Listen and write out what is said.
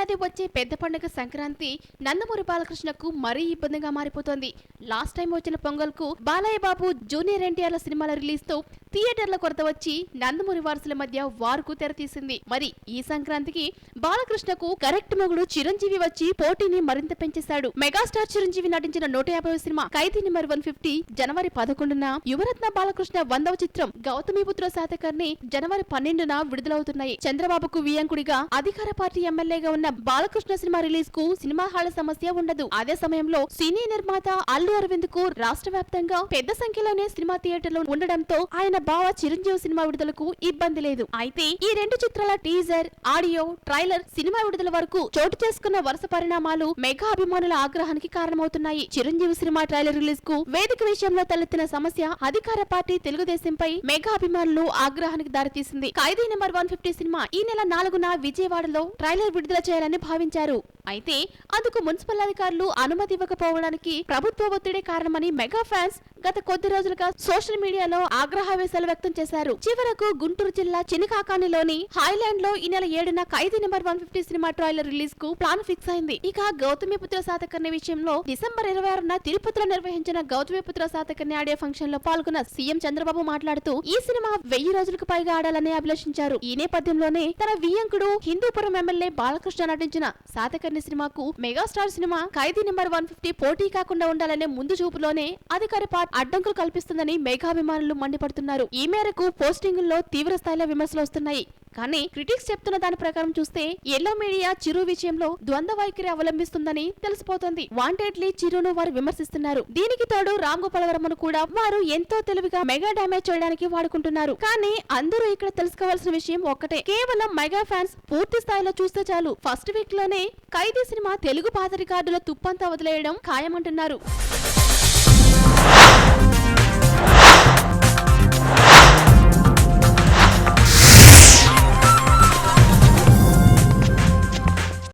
ఏడాది వచ్చే పెద్ద పండుగ సంక్రాంతి నందమూరి బాలకృష్ణకు మరీ ఇబ్బందిగా మారిపోతోంది. లాస్ట్ టైం వచ్చిన పొంగల్కు బాలయ్య బాబు, జూనియర్ ఎన్టీఆర్ల సినిమాల రిలీజ్ తో థియేటర్ల కొరత వచ్చి నందమూరి వారసుల మధ్య వార్కు తెరతీసింది. మరి ఈ సంక్రాంతికి బాలకృష్ణకు కరెక్ట్ మొగుడు చిరంజీవి వచ్చి పోటీని మరింత పెంచేశాడు. మెగాస్టార్ చిరంజీవి నటించిన 150వ సినిమా ఖైదీ నెంబర్ 150 జనవరి 11న, యువరత్న బాలకృష్ణ 100వ చిత్రం గౌతమిపుత్ర శాతకర్ణి జనవరి 12న విడుదలవుతున్నాయి. చంద్రబాబుకు వియంకుడిగా అధికార పార్టీ ఎమ్మెల్యేగా ఉన్న బాలకృష్ణ సినిమా రిలీజ్ కు సినిమా హాళ్ల సమస్య ఉండదు. అదే సమయంలో సినీ నిర్మాత అల్లు అరవింద్ కు రాష్ట్ర వ్యాప్తంగా పెద్ద సంఖ్యలోనే సినిమా థియేటర్లు ఉండడంతో ఆయన బావ చిరంజీవి సినిమా విడుదలకు ఇబ్బంది లేదు. అయితే ఈ రెండు చిత్రాల టీజర్, ఆడియో, ట్రైలర్ సినిమా విడుదల వరకు చోటు చేసుకున్న వరుస పరిణామాలు మెగా అభిమానుల ఆగ్రహానికి కారణమవుతున్నాయి. చిరంజీవి సినిమా ట్రైలర్ రిలీజ్ కు వేదిక విషయంలో తలెత్తిన సమస్య అధికార పార్టీ తెలుగుదేశంపై మెగా అభిమానులు ఆగ్రహానికి దారితీసింది. ఖైదీ నెంబర్ 150 సినిమా ఈ నెల 4న విజయవాడలో ట్రైలర్ విడుదల చేయాలని భావించారు. అయితే అందుకు మున్సిపల్ అధికారులు అనుమతి ఇవ్వకపోవడానికి ప్రభుత్వ ఒత్తిడే కారణమని మెగా ఫ్యాన్స్ గత కొద్ది రోజులుగా సోషల్ మీడియాలో ఆగ్రహావేశాలు వ్యక్తం చేశారు. చివరకు గుంటూరు జిల్లా చినకాకానిలోని హైలాండ్ లో ఈ నెల 7న ఖైదీ నెంబర్ 150 సినిమా ట్రైలర్ రిలీజ్ కు ప్లాన్ ఫిక్స్ అయింది. ఇక గౌతమిపుత్ర శాతకర్ణి విషయంలో డిసెంబర్ 26న తిరుపతిలో నిర్వహించిన గౌతమిపుత్ర శాతకర్ణి ఆడియో ఫంక్షన్ లో పాల్గొన్న సీఎం చంద్రబాబు మాట్లాడుతూ ఈ సినిమా 1000 రోజులకు పైగా ఆడాలని అభిలషించారు. ఈ నేపథ్యంలోనే తన వియంకుడు హిందూపురం ఎమ్మెల్యే బాలకృష్ణ నటించిన శాతకర్ణి సినిమాకు మెగాస్టార్ సినిమా ఖైదీ నెంబర్ 150 పోటీ కాకుండా ఉండాలనే ముందు చూపులోనే అధికార పార్టీ అడ్డంకులు కల్పిస్తుందని మెగాభిమానులు మండిపడుతున్నారు. ఈ మేరకు పోస్టింగుల్లో తీవ్ర స్థాయిలో విమర్శలు వస్తున్నాయి. కానీ క్రిటిక్స్ చెప్తున్న దాని ప్రకారం చూస్తే ఎల్లో మీడియా చిరు విషయంలో ద్వంద్వ వైఖరి అవలంబిస్తుందని తెలిసిపోతుంది. వాంటెడ్లీ చిరును వారు విమర్శిస్తున్నారు. దీనికి తోడు రామ్ గోపాల్ వర్మను కూడా వారు ఎంతో తెలివిగా మెగా డ్యామేజ్ చేయడానికి వాడుకుంటున్నారు. కానీ అందరూ ఇక్కడ తెలుసుకోవాల్సిన విషయం ఒక్కటే, కేవలం మెగా ఫ్యాన్స్ పూర్తి స్థాయిలో చూస్తే చాలు ఫస్ట్ వీక్ లోనే ఖైదీ సినిమా తెలుగు పాత రికార్డుల తుప్పంతా వదిలేయడం ఖాయమంటున్నారు.